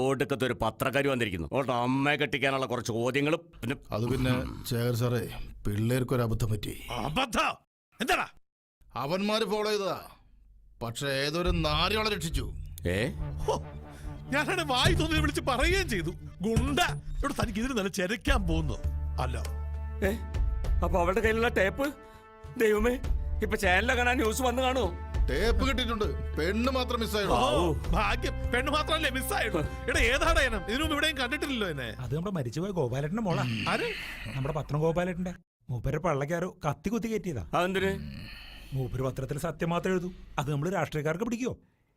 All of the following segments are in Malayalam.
ഓടുക്കത്തെ ഒരു പത്രക്കാരി വന്നിരിക്കുന്നു. ഓട്ടോ അമ്മയെ കെട്ടിക്കാനുള്ള കുറച്ച് ചോദ്യങ്ങളും അത് പിന്നെ ശേഖർ സാറേ, പിള്ളേർക്കൊരു അബദ്ധം പറ്റി. എന്താടാ? അവന്മാര് ഫോളോ ചെയ്തതാ, പക്ഷെ ഏതൊരു നാരികളെ രക്ഷിച്ചു. ഞാനാണ് വായി തോന്നി വിളിച്ച് പറയുകയും ചെയ്തു. ഗുണ്ട ഇവിടെ തനിക്ക് ഇതിന് നല്ല ചെരക്കാൻ പോകുന്നു അല്ല. അപ്പൊ അവളുടെ കയ്യിലുള്ള ടേപ്പ്, ദൈവമേ, ഇപ്പൊ ചാനലിൽ കാണാൻ ന്യൂസ് വന്നു കാണുമോ? ടേപ്പ് കിട്ടിയിട്ടുണ്ട്, പെണ്ണ് മാത്രം മിസ്സായിരുന്നു. ഭാഗ്യം, പെണ്ണ് മാത്രമല്ലേ മിസ്സായിരുന്നു. ഇവിടെ ഏതാണ് എനം? ഇതിനു മുമ്പ് ഇവിടെയും കണ്ടിട്ടില്ലല്ലോ എന്നെ. അത് നമ്മുടെ മരിച്ചുപോയ ഗോപാലേട്ടന്റെ മോളാ. ആര്? നമ്മുടെ പത്രം ഗോപാലേട്ടന്റെ. മൂപ്പര് പള്ളക്കാരോ കത്തി കുത്തി കയറ്റിയതാ. അതെന്തിന്? മൂപ്പര് പത്രത്തിൽ സത്യം മാത്രം എഴുതൂ. അത് നമ്മള് രാഷ്ട്രീയക്കാർക്ക് പിടിക്കോ?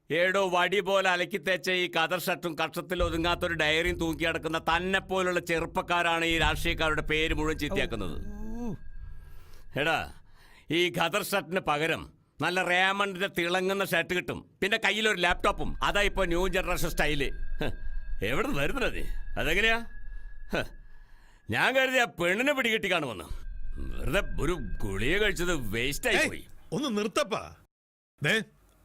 ഏടോ വടി പോലെ അലക്കി തേച്ച ഈ കതർ ഷർട്ടും കക്ഷത്തിൽ ഒതുങ്ങാത്തൊരു ഡയറിയും തൂക്കി നടക്കുന്ന തന്നെ പോലുള്ള ചെറുപ്പക്കാരാണ് ഈ രാഷ്ട്രീയക്കാരുടെ പേര് മുഴുവൻ ചീത്തയാക്കുന്നത്. എടാ, ഈ ഖദർ ഷർട്ടിന് പകരം നല്ല റേമണ്ടിന്റെ തിളങ്ങുന്ന ഷർട്ട് കിട്ടും, പിന്നെ കയ്യിലൊരു ലാപ്ടോപ്പും. അതാ ഇപ്പൊ ന്യൂ ജനറേഷൻ സ്റ്റൈല്. എവിടെ നിന്ന് വരുന്നത്? അതെങ്ങനെയാ? ഞാൻ കരുതി ആ പെണ്ണിനെ പിടികിട്ടി കാണുമെന്ന്. വെറുതെ ഒരു ഗുളിക കഴിച്ചത് വേസ്റ്റ് ആയി പോയി. ഒന്ന് നിർത്തപ്പാ.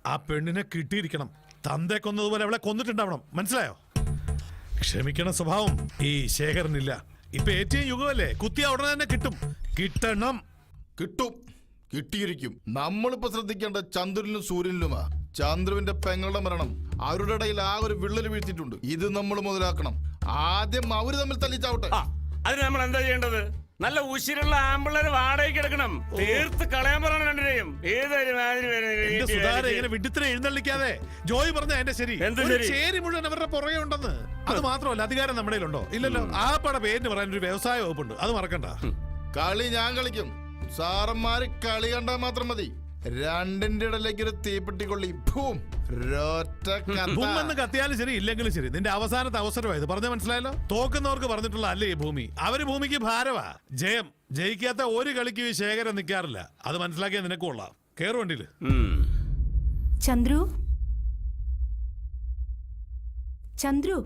ആ പെണ്ണിനെ കിട്ടിയിരിക്കണം. തന്തേ കൊന്നതുപോലെ അവളെ കൊന്നിട്ടുണ്ടാവണം. മനസ്സിലായോ? ക്ഷമിക്കണ സ്വഭാവം ഈ ശേഖരനില്ല. ഇപ്പൊ ഏറ്റവും യുഗമല്ലേ, കുത്തിയ ഉടനെ തന്നെ കിട്ടും. കിട്ടണം. കിട്ടും, കിട്ടിയിരിക്കും. നമ്മളിപ്പോ ശ്രദ്ധിക്കേണ്ട ചന്ദ്രനിലും സൂര്യനിലുമാ. ചന്ദ്രുവിന്റെ പെങ്ങളുടെ മരണം അവരുടെ ഇടയിൽ ആ ഒരു വിള്ളൽ വീഴ്ത്തിയിട്ടുണ്ട്. ഇത് നമ്മൾ മുതലാക്കണം. ആദ്യം അവര് തമ്മിൽ തല്ലിച്ചാവട്ടെ. അതിന് നമ്മൾ എന്താ ചെയ്യേണ്ടത്? നല്ല ഉശിരുള്ള ആമ്പിള്ളേര് വാടകയ്ക്ക് എടുക്കണം. തീർത്ത് കളയാൻ പറയണം രണ്ടിനെയും. വിഡിത്തിനെ എഴുന്നള്ളിക്കാതെ ജോയി പറഞ്ഞ എന്റെ ശരി. ചേരി മുഴുവൻ അവരുടെ പുറകെ ഉണ്ടെന്ന്. അത് മാത്രമല്ല, അധികാരം നമ്മുടെ ഉണ്ടോ? ഇല്ലല്ലോ. ആ പട പേരിന് പറയാൻ ഒരു വ്യവസായ വകുപ്പുണ്ട്. അത് മറക്കണ്ട. കളി ഞാൻ കളിക്കും. സാറന്മാര് കളി കണ്ടാൽ മാത്രം മതി. രണ്ടിന്റെ ഇടയിലേക്ക് ഒരു തീപ്പെട്ടി കൊള്ളി. ഭൂമെന്ന് കത്തിയാലും ശരി, ഇല്ലെങ്കിലും ശരി, നിന്റെ അവസാനത്തെ അവസരമായത്. പറഞ്ഞ മനസ്സിലായല്ലോ? തോക്കുന്നവർക്ക് പറഞ്ഞിട്ടുള്ള അല്ലേ ഈ ഭൂമി. അവര് ഭൂമിക്ക് ഭാരവാ. ജയിക്കാത്ത ഒരു കളിക്ക് ഈ ശേഖരം നിൽക്കാറില്ല. അത് മനസ്സിലാക്കിയാൽ നിനക്ക് കൊള്ളാം. കേറു വണ്ടിയില്. ചന്ദ്രു, ചന്ദ്രു,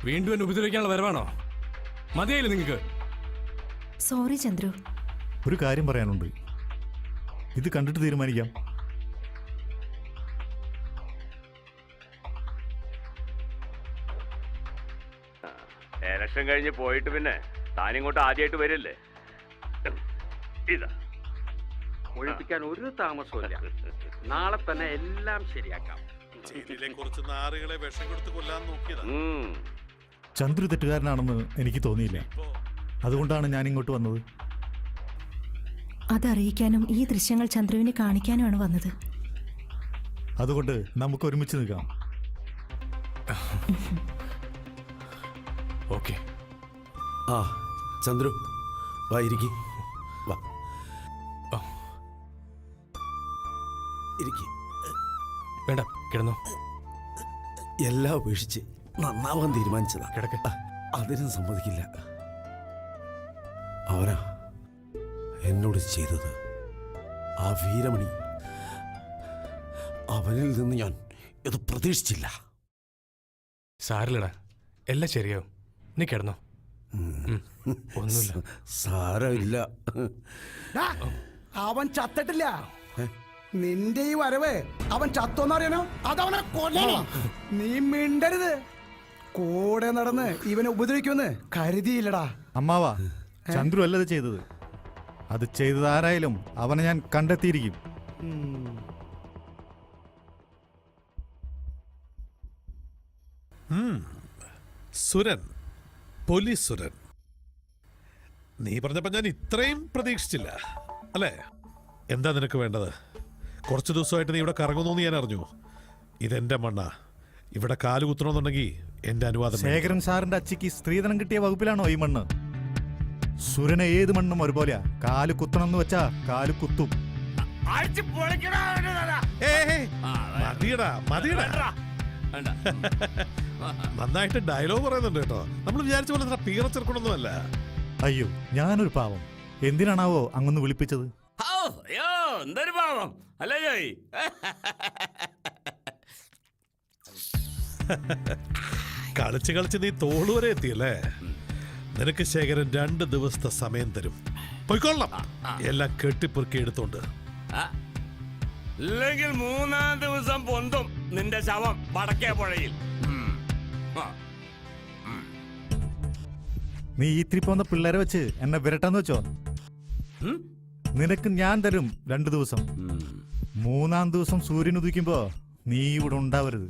വീണ്ടും എന്നെ ഉപദ്രവിക്കാനുള്ള വരവാണോ? മതിയായില്ലേ നിങ്ങൾക്ക്? സോറി ചന്ദ്രു. ഒരു കാര്യം പറയാനുണ്ട്, ഇത് കണ്ടിട്ട് തീരുമാനിക്കാം. ഇലക്ഷൻ കഴിഞ്ഞ് പോയിട്ട് പിന്നെ താനിങ്ങോട്ട് ആദ്യമായിട്ട് വരില്ലേ? ഇതാ ഒഴിപ്പിക്കാൻ ഒരു താമസമില്ല. നാളെ തന്നെ എല്ലാം ശരിയാക്കാം. കുറച്ച് നാറുകളെ വിഷം കൊടുത്ത് കൊല്ലാൻ നോക്കിയതാ. ചന്ദ്രു തെറ്റുകാരനാണെന്ന് എനിക്ക് തോന്നിയില്ല. അതുകൊണ്ടാണ് ഞാൻ ഇങ്ങോട്ട് വന്നത്. അതറിയിക്കാനും ഈ ദൃശ്യങ്ങൾ ചന്ദ്രുവിനെ കാണിക്കാനുമാണ് വന്നത്. അതുകൊണ്ട് നമുക്ക് ഒരുമിച്ച് നിൽക്കാം. ഓക്കെ. ആ ചന്ദ്രു, വാ, ഇരിക്കി. വാ, ഇരിക്കി. വേണ്ട, കിടന്നോ. എല്ലാം ഉപേക്ഷിച്ച് നന്നാവാൻ തീരുമാനിച്ചതാ. കിടക്ക. അതിനും സമ്മതിക്കില്ല. അവനാ എന്നോട് ചെയ്തത്. ആ വീരമണി, അവനിൽ നിന്ന് ഞാൻ ഇത് പ്രതീക്ഷിച്ചില്ല. സാരില്ലടാ, എല്ലാം ശരിയാവും. നീ കിടന്നോ. ഒന്നുമില്ല. സാരമില്ല. അവൻ ചത്തിട്ടില്ല. നിന്റെ ഈ വരവ് അവൻ ചത്തോന്നറിയണോ? അതവനെ കൊല്ലണം. നീ മിണ്ടരുത്. കൂടെ നടന്ന് ഇവനെ ഉപദ്രവിക്കുമെന്ന് കരുതിയില്ലടാ. അമ്മാവാ, ചന്ദ്രു അല്ലത് ചെയ്തത്. അത് ചെയ്തത് ആരായാലും അവനെ ഞാൻ കണ്ടെത്തിയിരിക്കും. സുരൻ, പോലീസ് സുരൻ, നീ പറഞ്ഞപ്പോ ഞാൻ ഇത്രയും പ്രതീക്ഷിച്ചില്ല അല്ലേ? എന്താ നിനക്ക് വേണ്ടത്? കുറച്ച് ദിവസമായിട്ട് നീ ഇവിടെ കറങ്ങുന്നു ഞാൻ അറിഞ്ഞു. ഇതെന്റെ മണ്ണാ. ഇവിടെ കാല് കുത്തണമെന്നുണ്ടെങ്കിൽ എന്റെ അനുവാദം. ശേഖരൻ സാറിന്റെ അച്ഛക്ക് സ്ത്രീധനം കിട്ടിയ വകുപ്പിലാണോ ഈ മണ്ണ്? സുരനെ ഏത് മണ്ണും ഒരുപോലെയാ. കാല് കുത്തണം എന്ന് വെച്ചാ കാല് കുത്തും. നന്നായിട്ട് ഡയലോഗ് പറയുന്നുണ്ട് കേട്ടോ. നമ്മൾ വിചാരിച്ച പോലെ പീറച്ചെറുക്കണമൊന്നുമല്ല. അയ്യോ, ഞാനൊരു പാവം. എന്തിനാണാവോ അങ്ങൊന്ന് വിളിപ്പിച്ചത്? എന്തൊരു പാവം അല്ലേ ജോയി? കളിച്ച് കളിച്ച് നീ തോളുവരെ എത്തിയല്ലേ? നിനക്ക് ശേഖരൻ 2 ദിവസത്തെ സമയം തരും. പോയിക്കൊള്ളാം. എല്ലാം കെട്ടിപ്പെറുക്കി എടുത്തോണ്ട്. ഇല്ലെങ്കിൽ 3-ാം ദിവസം പൊന്തും നിന്റെ ശവം വടക്കേ പുഴയിൽ. ആ. നീ ഇത്തിരി പോന്ന പിള്ളേരെ വെച്ച് എന്നെ വിരട്ടാന്ന് വെച്ചോ. നിനക്ക് ഞാൻ തരും 2 ദിവസം. 3-ാം ദിവസം സൂര്യൻ ഉദിക്കുമ്പോ നീ ഇവിടെ ഉണ്ടാവരുത്.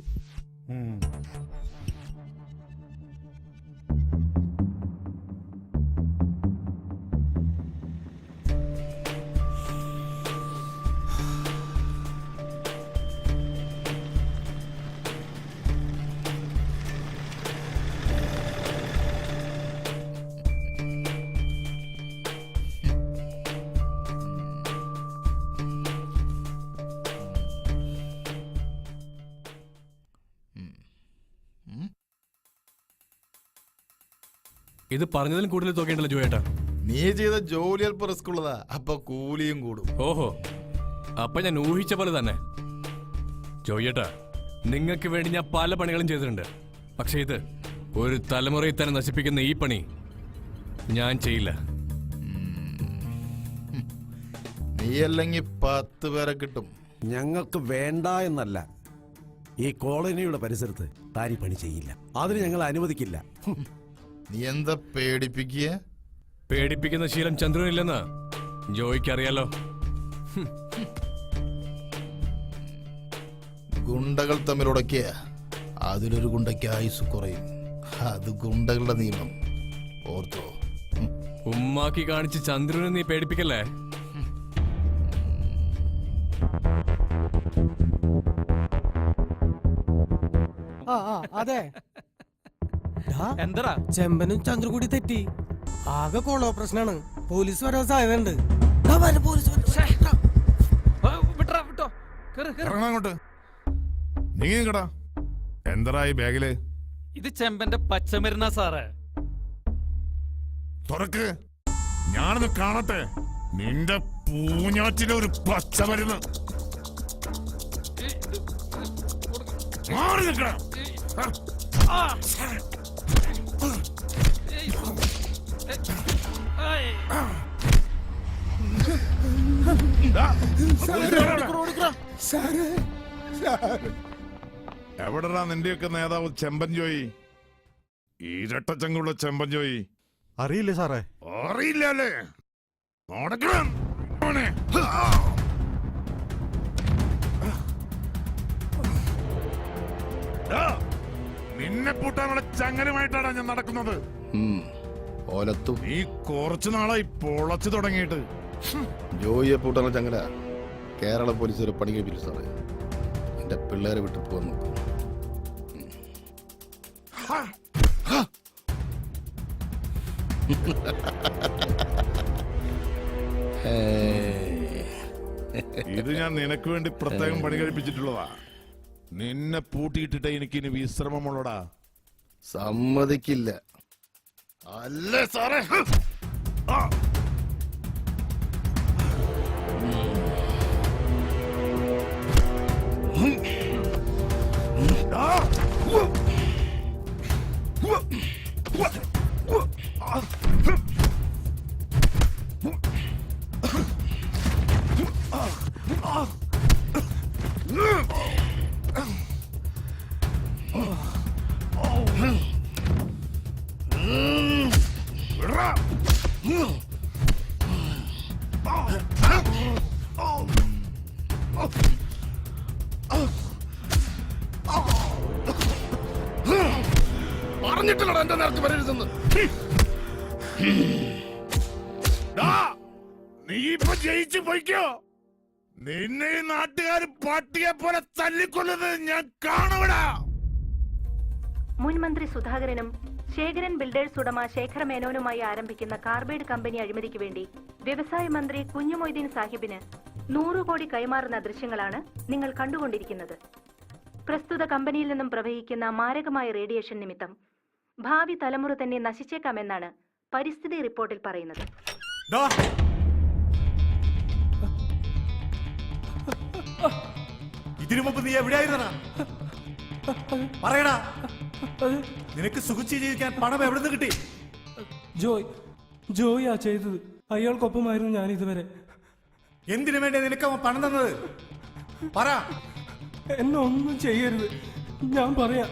ഇത് പറഞ്ഞതിലും കൂടുതൽ തുകയുണ്ടല്ലോ ജോയേട്ടാ. നീ ചെയ്ത ജോലി അല്പം റിസ്ക് ഉള്ളതാ, അപ്പൊ കൂലിയും കൂടും. ഓഹോ, അപ്പൊ ഞാൻ ഊഹിച്ച പോലെ തന്നെ. ജോയേട്ടാ, നിങ്ങൾക്ക് വേണ്ടി ഞാൻ പല പണികളും ചെയ്തിട്ടുണ്ട്. പക്ഷെ ഇത് ഒരു തലമുറയിൽ തന്നെ നശിപ്പിക്കുന്ന ഈ പണി ഞാൻ ചെയ്യില്ല. നീ അല്ലെങ്കിൽ 10 പേരെ കിട്ടും. ഞങ്ങൾക്ക് വേണ്ട എന്നല്ല, ഈ കോളനിയുടെ പരിസരത്ത് താരി പണി ചെയ്യില്ല. അതിന് ഞങ്ങൾ അനുവദിക്കില്ല. നീ എന്താ പേടിപ്പിക്കുക? പേടിപ്പിക്കുന്ന ശീലം ചന്ദ്രനില്ലെന്ന് ജോയിക്ക് അറിയാലോ. ഗുണ്ടകൾ തമ്മിലുടക്കിയ അതിലൊരു ഗുണ്ടയ്ക്ക് ആയുസ് കുറയും. അത് ഗുണ്ടകളുടെ നിയമം, ഓർത്തോ. ഉമ്മാക്കി കാണിച്ച് ചന്ദ്രനെ നീ പേടിപ്പിക്കല്ലേ. അതെ, എന്താ ചെമ്പനും ചന്ദ്രു കൂടി തെറ്റി. ആകെ കോളോ പ്രശ്നാണ്. പോലീസ് വരാൻ സാധ്യതയുണ്ട്. വിട്ടോ അങ്ങോട്ട് നീങ്ങടാ. എന്തറായി ബാഗില്? ഇത് ചെമ്പന്റെ പച്ചമരുന്നാ സാറേ. തുറക്ക്, ഞാനൊന്ന് കാണട്ടെ നിന്റെ പൂഞ്ഞാറ്റിലെ ഒരു പച്ചമരുന്ന്. മാറി നിൽക്കണം. എവിടെടാ നിന്റെയൊക്കെ നേതാവ് ചെമ്പൻ ജോയി? ഇരട്ടച്ചങ്കുള്ള ചെമ്പൻ ജോയി. അറിയില്ലേ സാറേ? അറിയില്ലേ? നിന്നെ പൂട്ടാനുള്ള ചങ്ങലുമായിട്ടാണ് ഞാൻ നടക്കുന്നത്. നീ കുറച്ചു നാളായി പൊളച്ചു തുടങ്ങിയിട്ട്. ജോയിയെ പൂട്ടാനുള്ള ചങ്ങല കേരള പോലീസ് ഒരു പണി കഴിപ്പിച്ചു സാറേ. എന്റെ പിള്ളേരെ വിട്ടു പോകാൻ നോക്കും. ഇത് ഞാൻ നിനക്ക് വേണ്ടി പ്രത്യേകം പണി കഴിപ്പിച്ചിട്ടുള്ളതാ. നിന്നെ പൂട്ടിയിട്ടിട്ട് എനിക്ക് ഇനി വിശ്രമമുള്ളടാ. സമ്മതിക്കില്ല. അല്ലേ സാറേ? പറഞ്ഞിട്ടില്ലടാ എന്റെ നേരത്തെ വരരുതെന്ന്. നീ ഇപ്പൊ ജയിച്ചു പോയിക്കോ. നിന്നെ ഈ നാട്ടുകാർ പട്ടിയെ പോലെ തല്ലിക്കൊല്ലുന്നത് ഞാൻ കാണൂടാ. മുൻ മന്ത്രി സുധാകരനും ശേഖരൻ ബിൽഡേഴ്സ് ഉടമ ശേഖർ മേനോനുമായി ആരംഭിക്കുന്ന കാർബൈഡ് കമ്പനി അഴിമതിക്ക് വേണ്ടി വ്യവസായ മന്ത്രി കുഞ്ഞുമൊയ്തീൻ സാഹിബിന് 100 കോടി കൈമാറുന്ന ദൃശ്യങ്ങളാണ് നിങ്ങൾ കണ്ടുകൊണ്ടിരിക്കുന്നത്. പ്രസ്തുത കമ്പനിയിൽ നിന്നും പ്രവഹിക്കുന്ന മാരകമായ റേഡിയേഷൻ നിമിത്തം ഭാവി തലമുറ തന്നെ നശിച്ചേക്കാമെന്നാണ് പരിസ്ഥിതി റിപ്പോർട്ടിൽ പറയുന്നത്. ഇതിനു മുമ്പ് നീ എവിടെയായിരുന്നാ? പറയടാ, നിനക്ക് സുഖിച്ച് ജീവിക്കാൻ പണം എവിടെ നിന്ന് കിട്ടി? ജോയിയാ ചെയ്തത്. അയാൾക്കൊപ്പമായിരുന്നു ഞാൻ ഇതുവരെ. എന്തിനു വേണ്ടി നിനക്ക് അവൻ പണം തന്നത്? എന്നെ ഒന്നും ചെയ്യരുത്, ഞാൻ പറയാം.